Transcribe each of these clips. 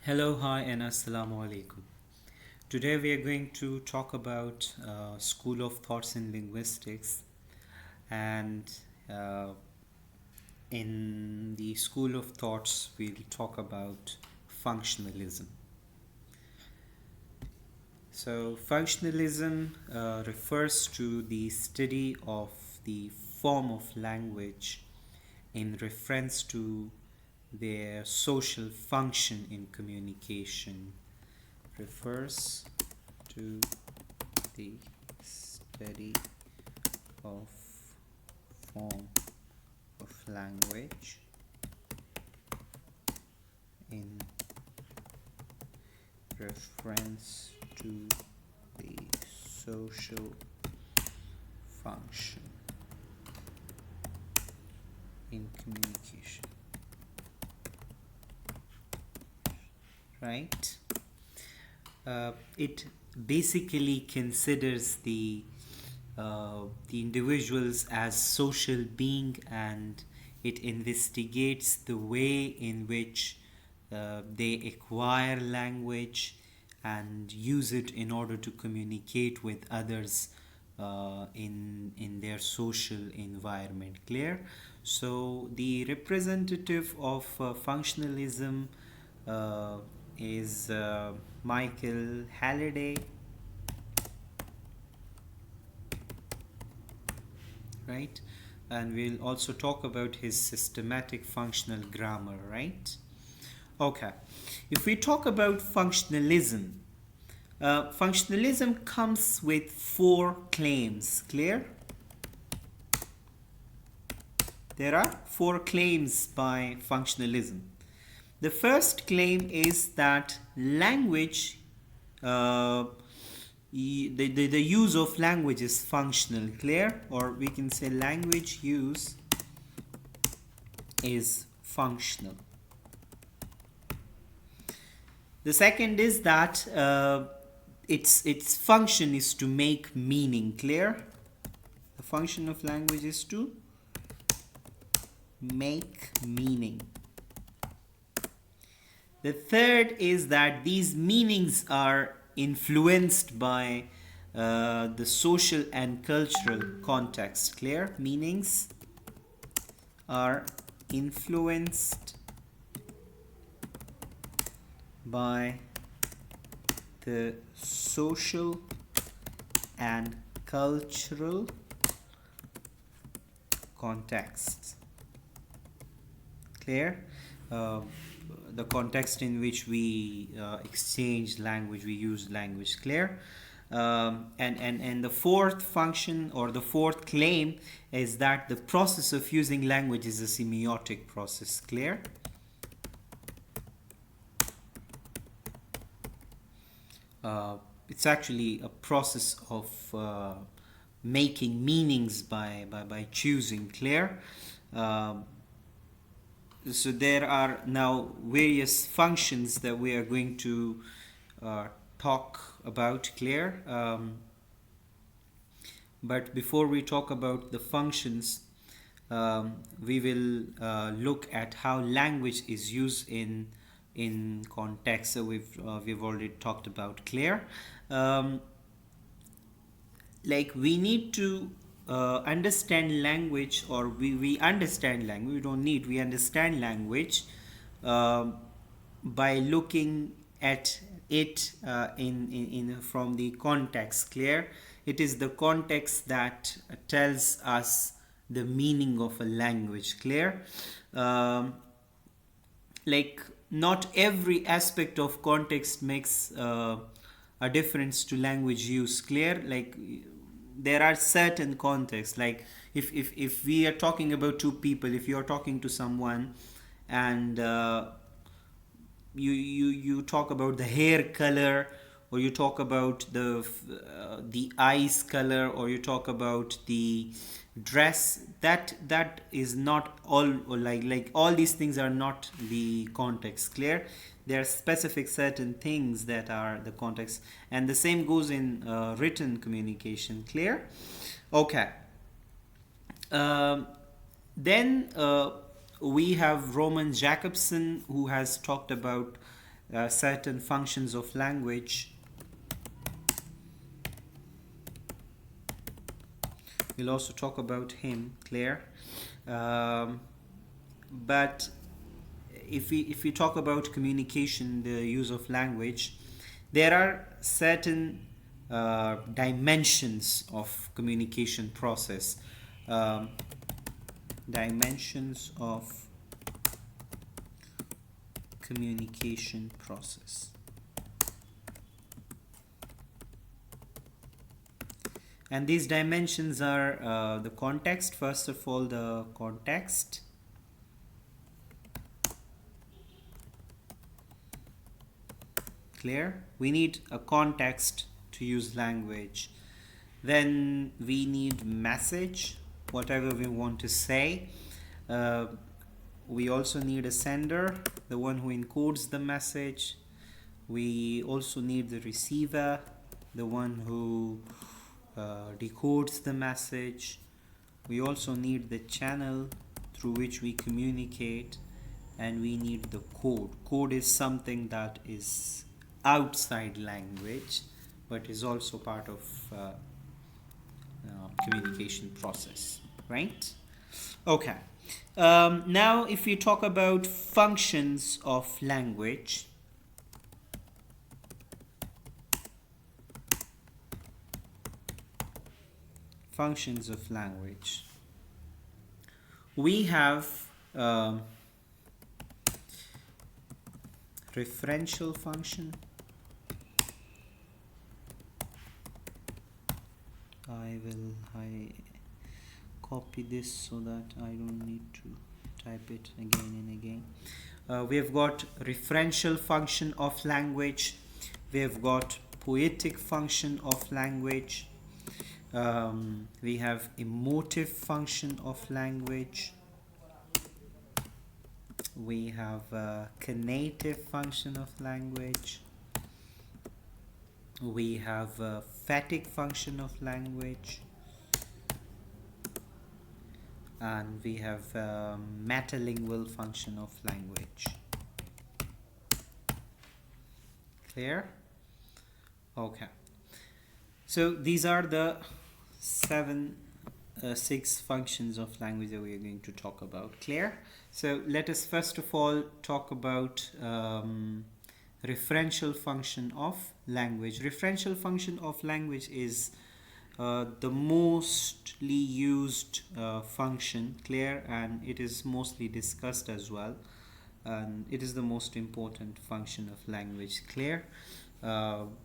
Hello, hi, and assalamu alaikum. Today we are going to talk about School of Thoughts in Linguistics, and uh, in the School of Thoughts we'll talk about functionalism. So, functionalism refers to the study of the form of language in reference to their social function in communication. Refers to the study of form of language in reference to the social function in communication. Right? It basically considers the individuals as social being, and it investigates the way in which they acquire language and use it in order to communicate with others in their social environment. Clear? So the representative of functionalism is Michael Halliday, right? And we'll also talk about his systematic functional grammar, right? Okay. If we talk about functionalism, functionalism comes with four claims. Clear? There are four claims by functionalism. The first claim is that language, the use of language is functional. Clear? Or we can say language use is functional. The second is that its function is to make meaning. Clear? The function of language is to make meaning. The third is that these meanings are influenced by the social and cultural context. Clear? Meanings are influenced by the social and cultural context. Clear? The context in which we exchange language, we use language. Clear? And the fourth function, or the fourth claim, is that the process of using language is a semiotic process. Clear? It's actually a process of making meanings by choosing. Clear? So there are now various functions that we are going to talk about. Clear? But before we talk about the functions, we will look at how language is used in context. So we've already talked about. Clear? Like we need to understand language, or we understand language. We understand language by looking at it in from the context. Clear? It is the context that tells us the meaning of a language. Clear? Like not every aspect of context makes a difference to language use. Clear? Like there are certain contexts, like if we are talking about two people, if you are talking to someone and you talk about the hair color, or you talk about the eyes color, or you talk about the dress, that is not all, or like all these things are not the context. Clear? There are specific certain things that are the context, and the same goes in written communication. Clear? Okay. Then we have Roman Jacobson, who has talked about certain functions of language. We'll also talk about him, clear? But if we talk about communication, the use of language, there are certain dimensions of communication process. Dimensions of communication process. And these dimensions are the context. First of all, the context. Clear? We need a context to use language. Then we need message, whatever we want to say. We also need a sender, the one who encodes the message. We also need the receiver, the one who decodes the message. We also need the channel through which we communicate, and we need the code. Code is something that is outside language but is also part of communication process, right? Okay. Now if we talk about functions of language, we have referential function. I copy this so that I don't need to type it again and again. We have got referential function of language. We have got poetic function of language. We have emotive function of language. We have conative function of language. We have a phatic function of language, and we have metalingual function of language. Clear? Okay. So these are the 6 functions of language that we are going to talk about. Clear? So let us first of all talk about referential function of language. Referential function of language is the mostly used function, clear, and it is mostly discussed as well, and it is the most important function of language, clear.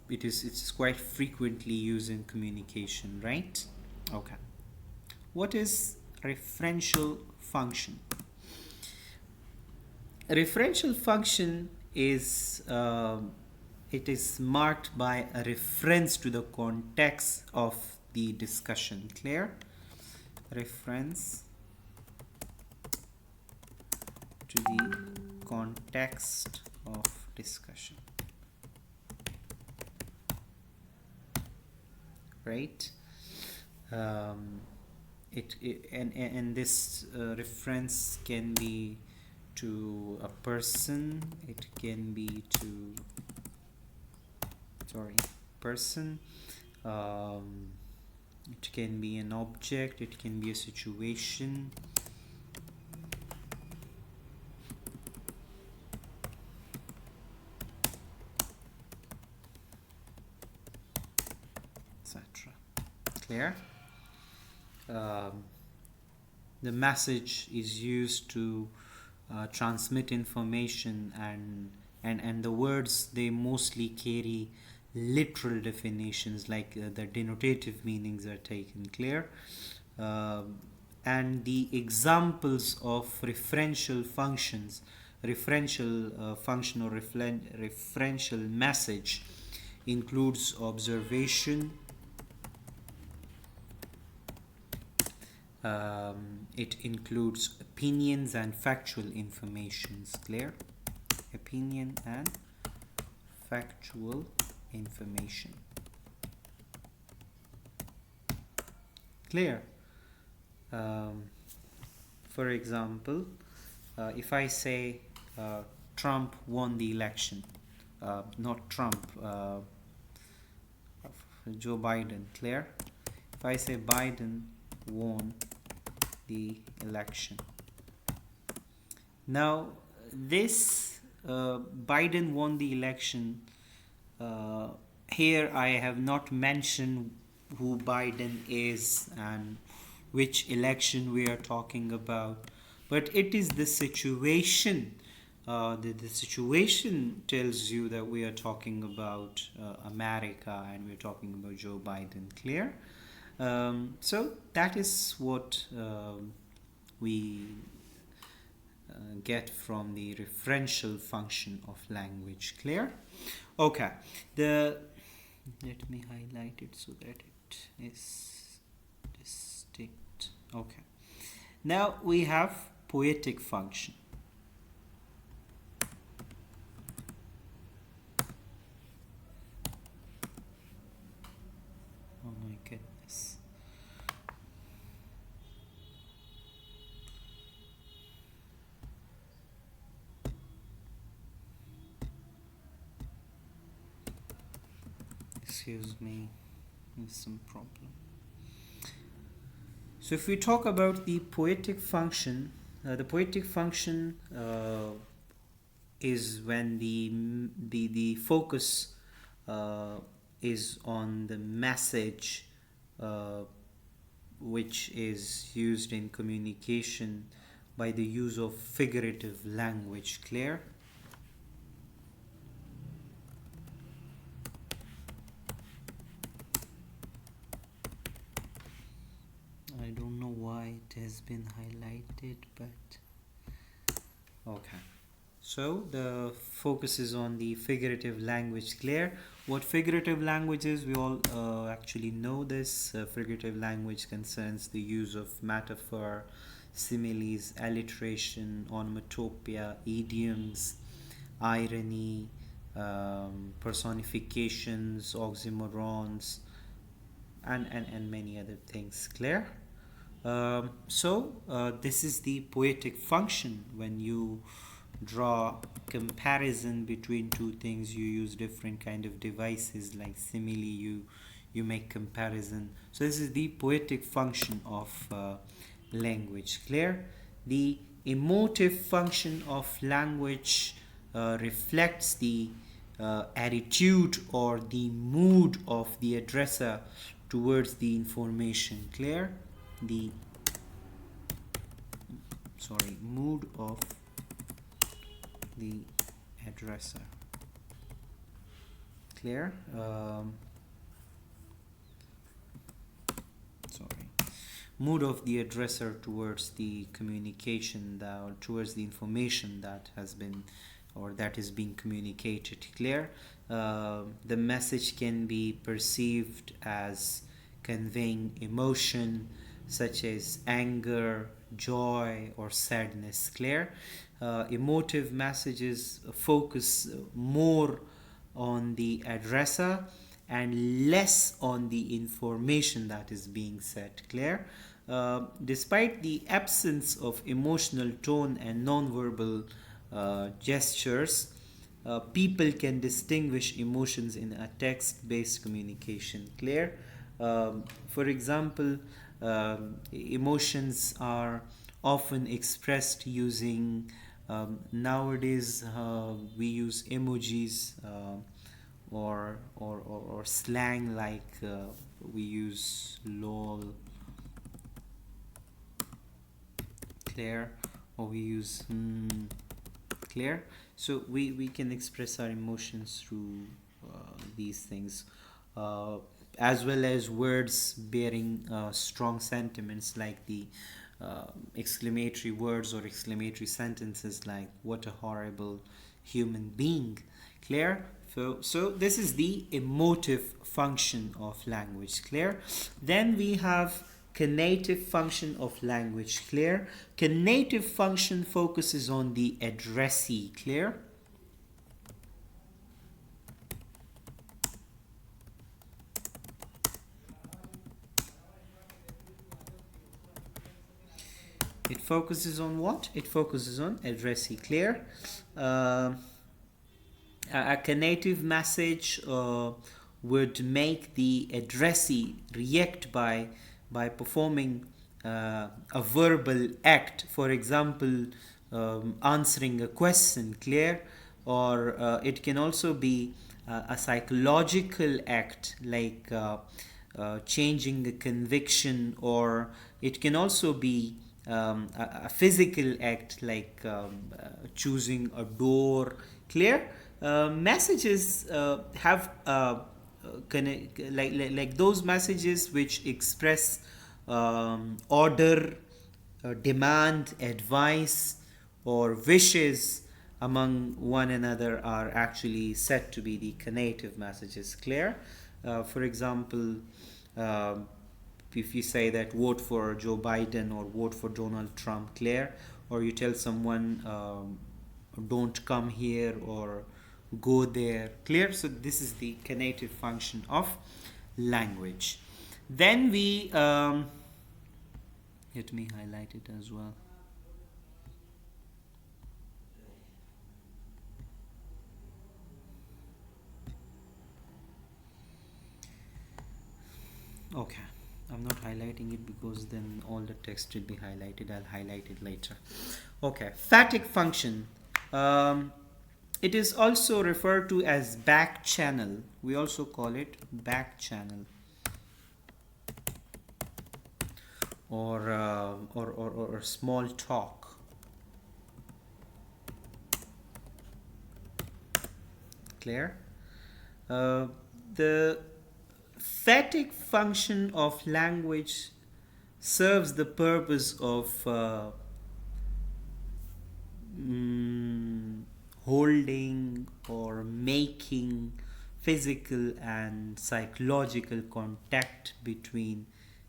It's quite frequently used in communication, right? Okay. What is referential function? A referential function is it is marked by a reference to the context of the discussion. Clear? Reference to the context of discussion. Right? And this reference can be to a person, it can be to person, it can be an object, it can be a situation, etc. Clear? The message is used to transmit information, and the words, they mostly carry literal definitions, like the denotative meanings are taken. Clear? And the examples of referential functions, referential function or referential message, includes observation, it includes opinions and factual informations. Clear? Opinion and factual information. Clear? For example, if I say Trump won the election, not Trump, Joe Biden, clear? If I say Biden won the election. Now, this Biden won the election. Here I have not mentioned who Biden is and which election we are talking about, but it is the situation. The situation tells you that we are talking about America and we're talking about Joe Biden, clear? So that is what we get from the referential function of language, clear? Okay, let me highlight it so that it is distinct. Okay, now we have poetic function. Oh my goodness. Excuse me, there's some problem. So if we talk about the poetic function, the poetic function is when the focus is on the message which is used in communication by the use of figurative language, clear? I don't know why it has been highlighted, but okay. So the focus is on the figurative language, clear? What figurative language is, we all actually know this. Figurative language concerns the use of metaphor, similes, alliteration, onomatopoeia, idioms, irony, personifications, oxymorons, and many other things, clear? This is the poetic function. When you draw comparison between two things, you use different kind of devices like simile, you make comparison. So this is the poetic function of language, clear? The emotive function of language reflects the attitude or the mood of the addresser towards the information, clear? The mood of the addresser, clear? Mood of the addresser towards the communication, or towards the information that has been or that is being communicated, clear? The message can be perceived as conveying emotion such as anger, joy, or sadness, clear? Emotive messages focus more on the addresser and less on the information that is being said, clear? Despite the absence of emotional tone and non-verbal gestures, people can distinguish emotions in a text-based communication, clear? For example, emotions are often expressed using nowadays we use emojis or slang like we use lol, clear? Or we use clear? So we can express our emotions through these things, as well as words bearing strong sentiments like the exclamatory words or exclamatory sentences like what a horrible human being, clear? So this is the emotive function of language, clear? Then we have conative function of language, clear? Conative function focuses on the addressee, clear? It focuses on what? It focuses on addressee, clear? A conative message would make the addressee react by performing a verbal act, for example, answering a question, clear, or it can also be a psychological act like changing a conviction, or it can also be a physical act like choosing a door, clear. Messages have like those messages which express order, demand, advice, or wishes among one another are actually said to be the conative messages, clear. For example, um if you say that vote for Joe Biden or vote for Donald Trump, clear, or you tell someone don't come here or go there, clear. So this is the conative function of language. Then we let me highlight it as well. Okay, I'm not highlighting it because then all the text will be highlighted. I'll highlight it later. Okay, phatic function. Um, it is also referred to as back channel. We also call it back channel, or small talk. Clear? Uh, the phatic function of language serves the purpose of holding or making physical and psychological contact between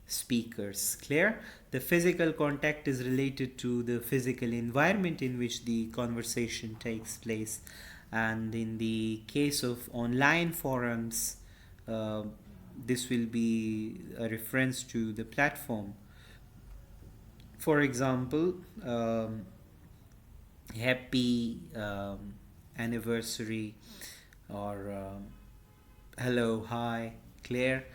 speakers, clear. The physical contact is related to the physical environment in which the conversation takes place, and in the case of online forums, uh, this will be a reference to the platform. For example, happy anniversary, or hello, hi, clear,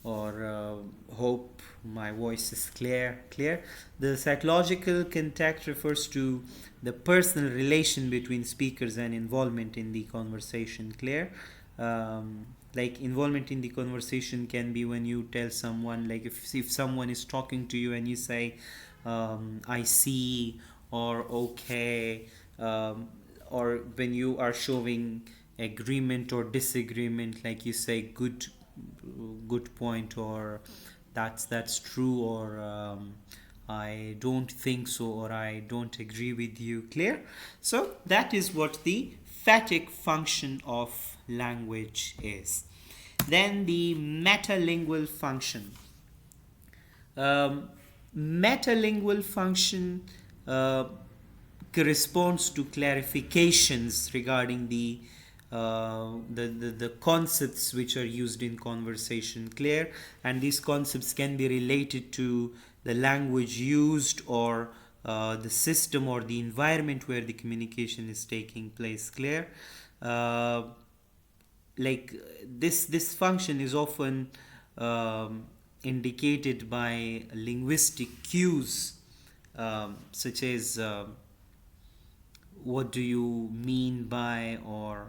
or hope my voice is clear. The psychological contact refers to the personal relation between speakers and involvement in the conversation, clear. Like involvement in the conversation can be when you tell someone, like if someone is talking to you and you say I see, or okay, or when you are showing agreement or disagreement, like you say good point, or that's true, or I don't think so, or I don't agree with you, clear. So that is what the phatic function of language is. Then the metalingual function. um, Metalingual function uh, corresponds to clarifications regarding the concepts which are used in conversation, clear, and these concepts can be related to the language used, or the system or the environment where the communication is taking place, clear. uh, like this function is often indicated by linguistic cues, such as what do you mean by, or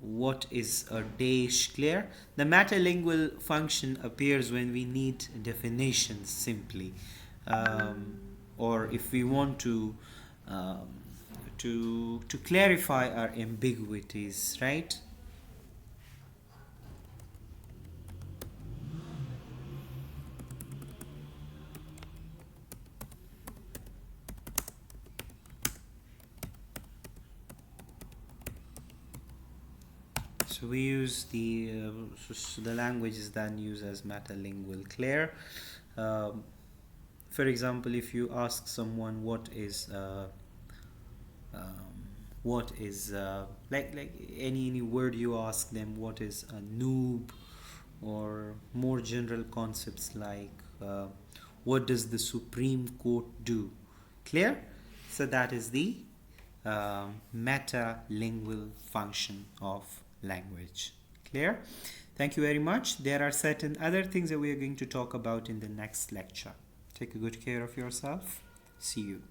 what is a dash, clear. The metalingual function appears when we need definitions simply, um, or if we want um, to clarify our ambiguities, right? So we use the language is then used as metalingual, clear. Um, for example, if you ask someone what is like any word, you ask them what is a noob, or more general concepts like what does the Supreme Court do, clear. So that is the metalingual function of language. Clear? Thank you very much. There are certain other things that we are going to talk about in the next lecture. Take a good care of yourself. See you.